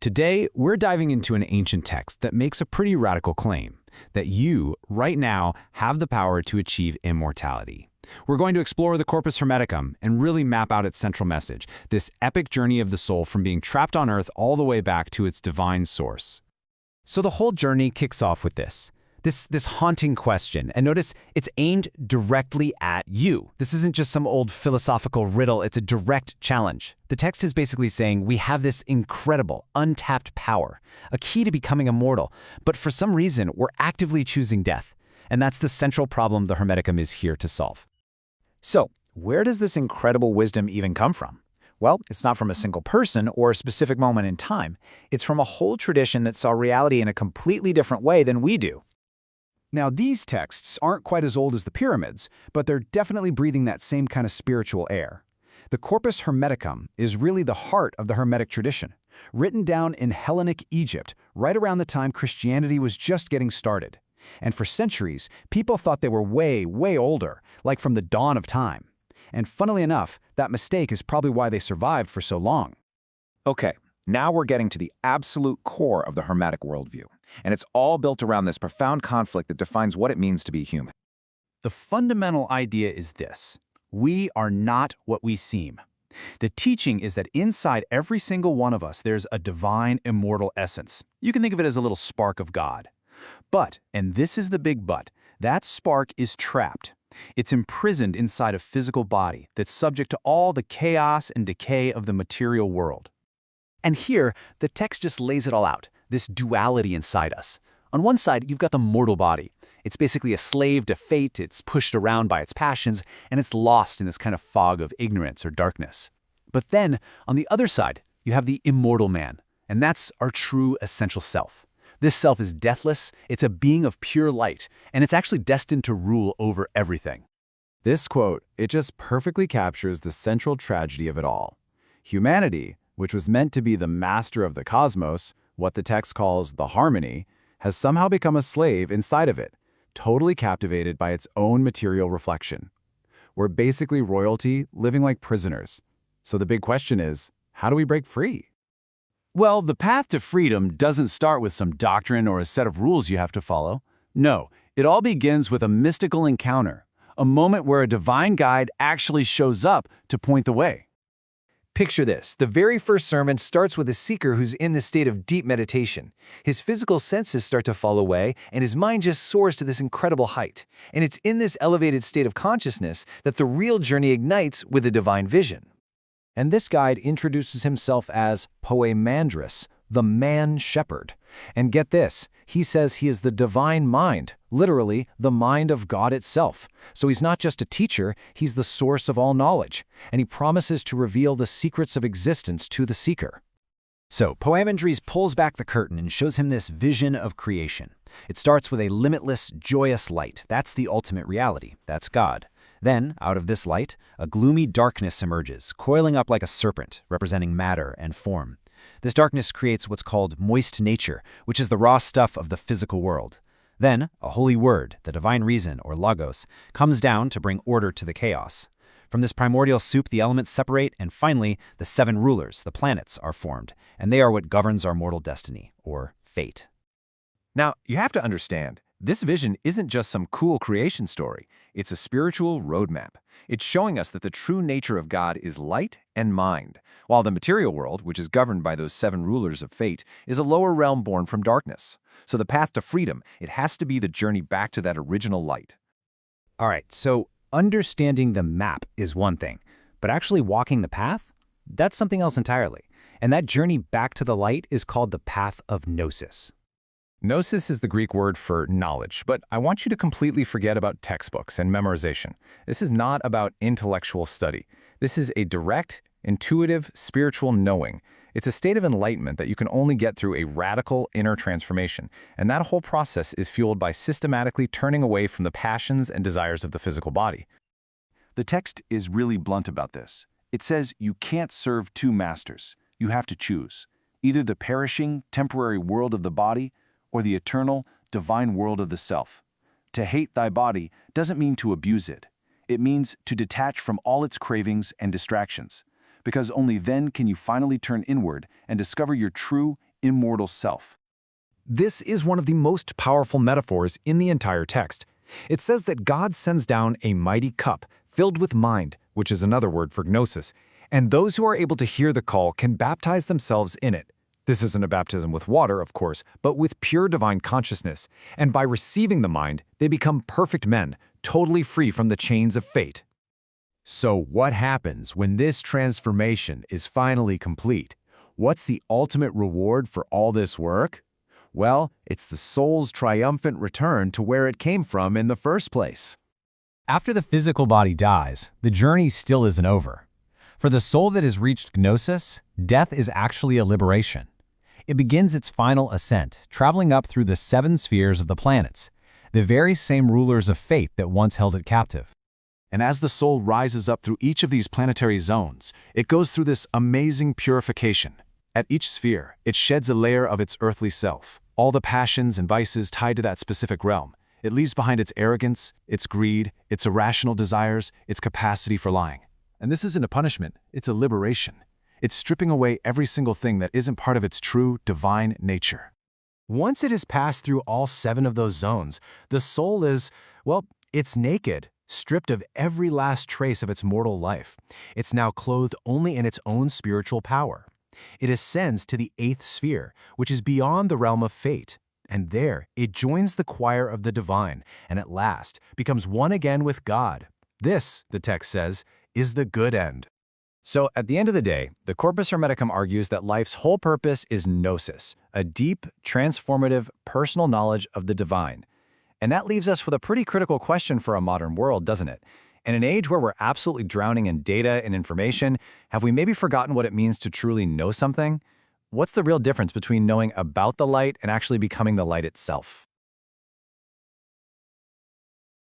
Today, we're diving into an ancient text that makes a pretty radical claim, that you, right now, have the power to achieve immortality. We're going to explore the Corpus Hermeticum and really map out its central message, this epic journey of the soul from being trapped on Earth all the way back to its divine source. So the whole journey kicks off with this haunting question, and notice it's aimed directly at you. This isn't just some old philosophical riddle, it's a direct challenge. The text is basically saying we have this incredible, untapped power, a key to becoming immortal, but for some reason we're actively choosing death, and that's the central problem the Hermeticum is here to solve. So, where does this incredible wisdom even come from? Well, it's not from a single person or a specific moment in time. It's from a whole tradition that saw reality in a completely different way than we do. Now, these texts aren't quite as old as the pyramids, but they're definitely breathing that same kind of spiritual air. The Corpus Hermeticum is really the heart of the Hermetic tradition, written down in Hellenic Egypt right around the time Christianity was just getting started. And for centuries, people thought they were way, way older, like from the dawn of time. And funnily enough, that mistake is probably why they survived for so long. Okay, now we're getting to the absolute core of the Hermetic worldview. And it's all built around this profound conflict that defines what it means to be human. The fundamental idea is this: we are not what we seem. The teaching is that inside every single one of us there's a divine, immortal essence. You can think of it as a little spark of God. But, and this is the big but, that spark is trapped. It's imprisoned inside a physical body that's subject to all the chaos and decay of the material world. And here, the text just lays it all out, this duality inside us. On one side, you've got the mortal body. It's basically a slave to fate, it's pushed around by its passions, and it's lost in this kind of fog of ignorance or darkness. But then, on the other side, you have the immortal man, and that's our true essential self. This self is deathless, it's a being of pure light, and it's actually destined to rule over everything. This quote, it just perfectly captures the central tragedy of it all. Humanity, which was meant to be the master of the cosmos, what the text calls the harmony, has somehow become a slave inside of it, totally captivated by its own material reflection. We're basically royalty living like prisoners. So the big question is, how do we break free? Well, the path to freedom doesn't start with some doctrine or a set of rules you have to follow. No, it all begins with a mystical encounter, a moment where a divine guide actually shows up to point the way. Picture this. The very first sermon starts with a seeker who's in the state of deep meditation. His physical senses start to fall away, and his mind just soars to this incredible height. And it's in this elevated state of consciousness that the real journey ignites with a divine vision. And this guide introduces himself as Poemandrus, the man-shepherd. And get this, he says he is the divine mind, literally the mind of God itself. So he's not just a teacher, he's the source of all knowledge, and he promises to reveal the secrets of existence to the seeker. So Poemandrus pulls back the curtain and shows him this vision of creation. It starts with a limitless, joyous light. That's the ultimate reality. That's God. Then, out of this light, a gloomy darkness emerges, coiling up like a serpent, representing matter and form. This darkness creates what's called moist nature, which is the raw stuff of the physical world. Then, a holy word, the divine reason, or logos, comes down to bring order to the chaos. From this primordial soup, the elements separate, and finally, the 7 rulers, the planets, are formed, and they are what governs our mortal destiny, or fate. Now, you have to understand, this vision isn't just some cool creation story. It's a spiritual roadmap. It's showing us that the true nature of God is light and mind, while the material world, which is governed by those 7 rulers of fate, is a lower realm born from darkness. So the path to freedom, it has to be the journey back to that original light. All right, so understanding the map is one thing, but actually walking the path? That's something else entirely. And that journey back to the light is called the path of gnosis. Gnosis is the Greek word for knowledge, but I want you to completely forget about textbooks and memorization. This is not about intellectual study. This is a direct, intuitive, spiritual knowing. It's a state of enlightenment that you can only get through a radical inner transformation, and that whole process is fueled by systematically turning away from the passions and desires of the physical body. The text is really blunt about this. It says you can't serve 2 masters. You have to choose, either the perishing, temporary world of the body or the eternal, divine world of the self. To hate thy body doesn't mean to abuse it. It means to detach from all its cravings and distractions, because only then can you finally turn inward and discover your true, immortal self. This is one of the most powerful metaphors in the entire text. It says that God sends down a mighty cup filled with mind, which is another word for gnosis, and those who are able to hear the call can baptize themselves in it. This isn't a baptism with water, of course, but with pure divine consciousness, and by receiving the mind, they become perfect men, totally free from the chains of fate. So what happens when this transformation is finally complete? What's the ultimate reward for all this work? Well, it's the soul's triumphant return to where it came from in the first place. After the physical body dies, the journey still isn't over. For the soul that has reached gnosis, death is actually a liberation. It begins its final ascent, traveling up through the 7 spheres of the planets, the very same rulers of fate that once held it captive. And as the soul rises up through each of these planetary zones, it goes through this amazing purification. At each sphere, it sheds a layer of its earthly self, all the passions and vices tied to that specific realm. It leaves behind its arrogance, its greed, its irrational desires, its capacity for lying. And this isn't a punishment, it's a liberation. It's stripping away every single thing that isn't part of its true, divine nature. Once it has passed through all 7 of those zones, the soul is, well, it's naked, stripped of every last trace of its mortal life. It's now clothed only in its own spiritual power. It ascends to the 8th sphere, which is beyond the realm of fate. And there, it joins the choir of the divine, and at last becomes one again with God. This, the text says, is the good end. So at the end of the day, the Corpus Hermeticum argues that life's whole purpose is gnosis, a deep, transformative, personal knowledge of the divine. And that leaves us with a pretty critical question for a modern world, doesn't it? In an age where we're absolutely drowning in data and information, have we maybe forgotten what it means to truly know something? What's the real difference between knowing about the light and actually becoming the light itself?